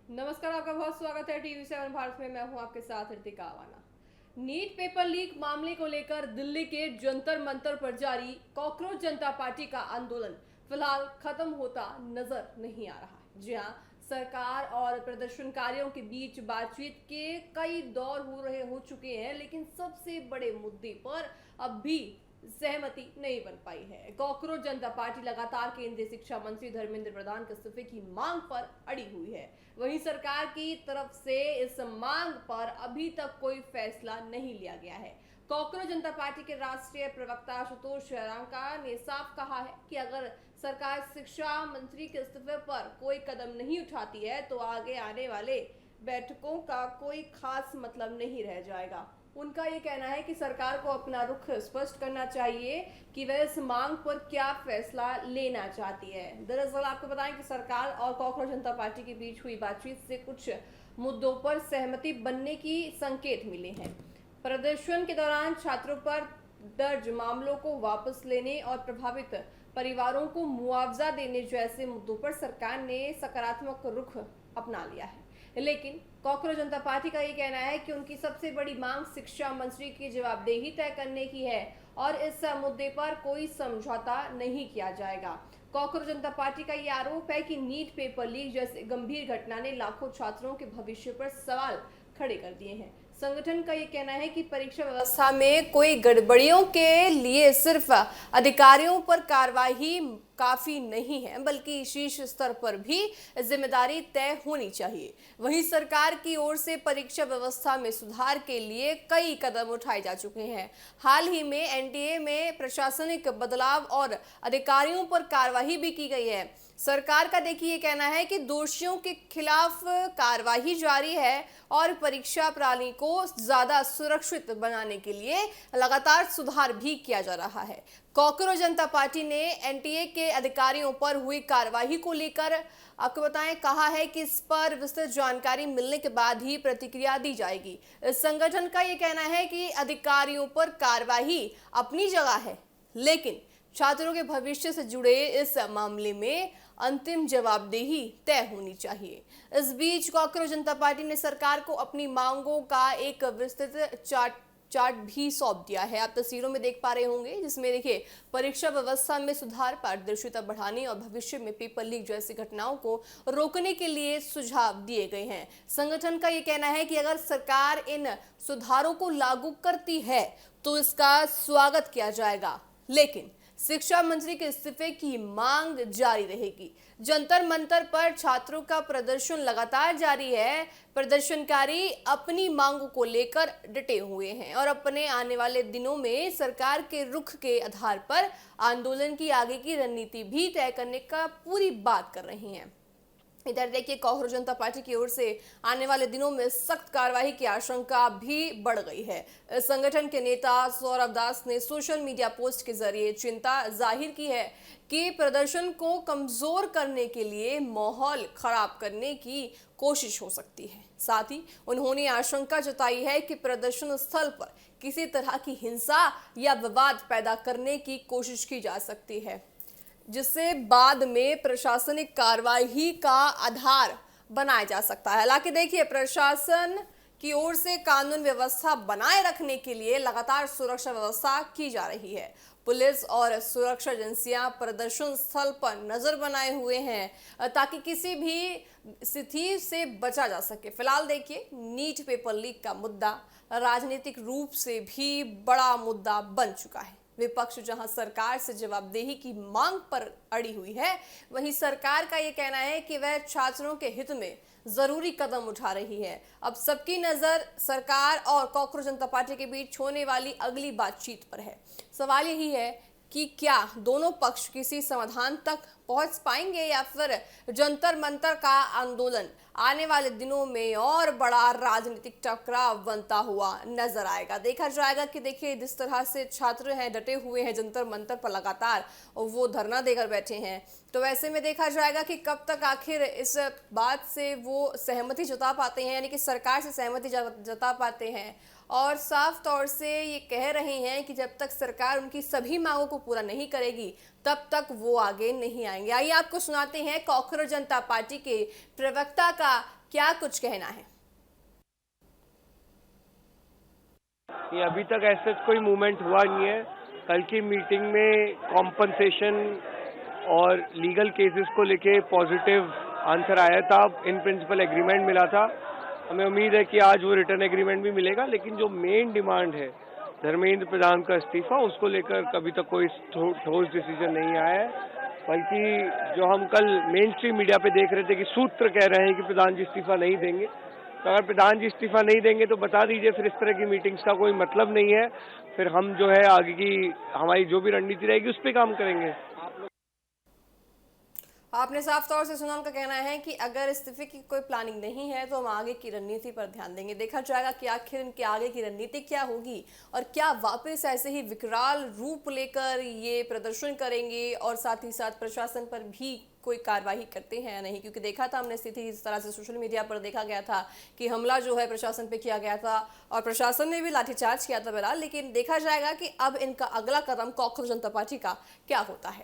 नमस्कार, आपका बहुत स्वागत है टीवी 7 भारत में। मैं हूं आपके साथ ऋतिका आवाना। नीट पेपर लीक मामले को लेकर दिल्ली के जंतर मंतर पर जारी कॉकरोच जनता पार्टी का आंदोलन फिलहाल खत्म होता नजर नहीं आ रहा है। जी हां, सरकार और प्रदर्शनकारियों के बीच बातचीत के कई दौर हो चुके हैं, लेकिन सबसे बड़े मुद्दे पर अब भी सहमति नहीं बन पाई है। कॉकरोच जनता पार्टी लगातार केंद्रीय शिक्षा मंत्री धर्मेंद्र प्रधान के इस्तीफे की मांग पर अड़ी हुई है। वहीं सरकार की तरफ से इस मांग पर अभी तक कोई फैसला नहीं लिया गया है। कॉकरोच जनता पार्टी के राष्ट्रीय प्रवक्ता आशुतोष शरांका ने साफ कहा है कि अगर सरकार शिक्षा मंत्री के इस्तीफे पर कोई कदम नहीं उठाती है तो आगे आने वाले बैठकों का कोई खास मतलब नहीं रह जाएगा। उनका ये कहना है कि सरकार को अपना रुख स्पष्ट करना चाहिए कि वह इस मांग पर क्या फैसला लेना चाहती है। दरअसल आपको बताएं कि सरकार और कॉकरोच जनता पार्टी के बीच हुई बातचीत से कुछ मुद्दों पर सहमति बनने की संकेत मिले हैं। प्रदर्शन के दौरान छात्रों पर दर्ज मामलों को वापस लेने और प्रभावित परिवारों को मुआवजा देने जैसे मुद्दों पर सरकार ने सकारात्मक रुख अपना लिया है। लेकिन कॉकरोच जनता पार्टी का ये कहना है कि उनकी सबसे बड़ी मांग शिक्षा मंत्री की जवाबदेही तय करने की है और इस मुद्दे पर कोई समझौता नहीं किया जाएगा। कॉकरोच जनता पार्टी का ये आरोप है कि नीट पेपर लीक जैसे गंभीर घटना ने लाखों छात्रों के भविष्य पर सवाल खड़े कर दिए हैं। संगठन का ये कहना है कि परीक्षा व्यवस्था में कोई गड़बड़ियों के लिए सिर्फ अधिकारियों पर कार्रवाई काफी नहीं है, बल्कि शीर्ष स्तर पर भी जिम्मेदारी तय होनी चाहिए। वहीं सरकार की ओर से परीक्षा व्यवस्था में सुधार के लिए कई कदम उठाए जा चुके हैं। हाल ही में एनटीए में प्रशासनिक बदलाव और अधिकारियों पर कार्रवाई भी की गई है। सरकार का देखिए ये कहना है कि दोषियों के खिलाफ कार्रवाई जारी है और परीक्षा प्रणाली को ज्यादा सुरक्षित बनाने के लिए लगातार सुधार भी किया जा रहा है। कॉकरोच जनता पार्टी ने एनटीए के अधिकारियों पर हुई कार्रवाई को लेकर आपको बताएं कहा है कि इस पर विस्तृत जानकारी मिलने के बाद ही प्रतिक्रिया दी जाएगी। इस संगठन का ये कहना है कि अधिकारियों पर कार्रवाई अपनी जगह है, लेकिन छात्रों के भविष्य से जुड़े इस मामले में अंतिम जवाबदेही तय होनी चाहिए। इस बीच कॉकरोच जनता पार्टी ने सरकार को अपनी मांगों का एक विस्तृत चार्ट भी सौंप दिया है। आप तस्वीरों में देख पा रहे होंगे, जिसमें देखिए परीक्षा व्यवस्था में सुधार, पारदर्शिता बढ़ाने और भविष्य में पेपर लीक जैसी घटनाओं को रोकने के लिए सुझाव दिए गए हैं। संगठन का ये कहना है कि अगर सरकार इन सुधारों को लागू करती है तो इसका स्वागत किया जाएगा, लेकिन शिक्षा मंत्री के इस्तीफे की मांग जारी रहेगी। जंतर मंतर पर छात्रों का प्रदर्शन लगातार जारी है। प्रदर्शनकारी अपनी मांगों को लेकर डटे हुए हैं और अपने आने वाले दिनों में सरकार के रुख के आधार पर आंदोलन की आगे की रणनीति भी तय करने का पूरी बात कर रहे हैं। इधर देखिए कॉकरोच जनता पार्टी की ओर से आने वाले दिनों में सख्त कार्रवाई की आशंका भी बढ़ गई है। संगठन के नेता सौरभ दास ने सोशल मीडिया पोस्ट के जरिए चिंता जाहिर की है कि प्रदर्शन को कमजोर करने के लिए माहौल खराब करने की कोशिश हो सकती है। साथ ही उन्होंने आशंका जताई है कि प्रदर्शन स्थल पर किसी तरह की हिंसा या विवाद पैदा करने की कोशिश की जा सकती है, जिससे बाद में प्रशासनिक कार्रवाई का आधार बनाया जा सकता है। हालांकि देखिए प्रशासन की ओर से कानून व्यवस्था बनाए रखने के लिए लगातार सुरक्षा व्यवस्था की जा रही है। पुलिस और सुरक्षा एजेंसियां प्रदर्शन स्थल पर नजर बनाए हुए हैं ताकि किसी भी स्थिति से बचा जा सके। फिलहाल देखिए नीट पेपर लीक का मुद्दा राजनीतिक रूप से भी बड़ा मुद्दा बन चुका है। विपक्ष जहां सरकार से जवाबदेही की मांग पर अड़ी हुई है, वहीं सरकार का यह कहना है कि वह छात्रों के हित में जरूरी कदम उठा रही है। अब सबकी नजर सरकार और कॉकरोच जनता पार्टी के बीच होने वाली अगली बातचीत पर है। सवाल यही है कि क्या दोनों पक्ष किसी समाधान तक पहुंच पाएंगे या फिर जंतर मंतर का आंदोलन आने वाले दिनों में और बड़ा राजनीतिक टकराव बनता हुआ नजर आएगा। देखा जाएगा कि देखिए जिस तरह से छात्र हैं डटे हुए हैं जंतर मंतर पर, लगातार वो धरना देकर बैठे हैं, तो वैसे में देखा जाएगा कि कब तक आखिर इस बात से वो सहमति जता पाते हैं, यानी कि सरकार से सहमति जता पाते हैं और साफ तौर से ये कह रहे हैं कि जब तक सरकार उनकी सभी मांगों को पूरा नहीं करेगी तब तक वो आगे नहीं आएंगे। आइए आपको सुनाते हैं कॉकरोच जनता पार्टी के प्रवक्ता का क्या कुछ कहना है। ये अभी तक ऐसा कोई मूवमेंट हुआ नहीं है। कल की मीटिंग में कॉम्पनसेशन और लीगल केसेस को लेके पॉजिटिव आंसर आया था, इन प्रिंसिपल एग्रीमेंट मिला था। हमें उम्मीद है कि आज वो रिटर्न एग्रीमेंट भी मिलेगा, लेकिन जो मेन डिमांड है धर्मेंद्र प्रधान का इस्तीफा, उसको लेकर कभी तक कोई ठोस डिसीजन नहीं आया है। बल्कि जो हम कल मेन स्ट्रीम मीडिया पे देख रहे थे कि सूत्र कह रहे हैं कि प्रधान जी इस्तीफा नहीं देंगे, तो अगर प्रधान जी इस्तीफा नहीं देंगे तो बता दीजिए, फिर इस तरह की मीटिंग्स का कोई मतलब नहीं है। फिर हम जो है आगे की हमारी जो भी रणनीति रहेगी उस पर काम करेंगे। आपने साफ तौर से सुना, उनका कहना है कि अगर इस्तीफे की कोई प्लानिंग नहीं है तो हम आगे की रणनीति पर ध्यान देंगे। देखा जाएगा कि आखिर इनके आगे की रणनीति क्या होगी और क्या वापस ऐसे ही विकराल रूप लेकर ये प्रदर्शन करेंगे और साथ ही साथ प्रशासन पर भी कोई कार्रवाई करते हैं या नहीं। क्योंकि देखा था हमने स्थिति इस तरह से सोशल मीडिया पर देखा गया था कि हमला जो है प्रशासन पे किया गया था और प्रशासन ने भी लाठीचार्ज किया था बहरहाल। लेकिन देखा जाएगा कि अब इनका अगला कदम कॉकरोच जनता पार्टी का क्या होता है।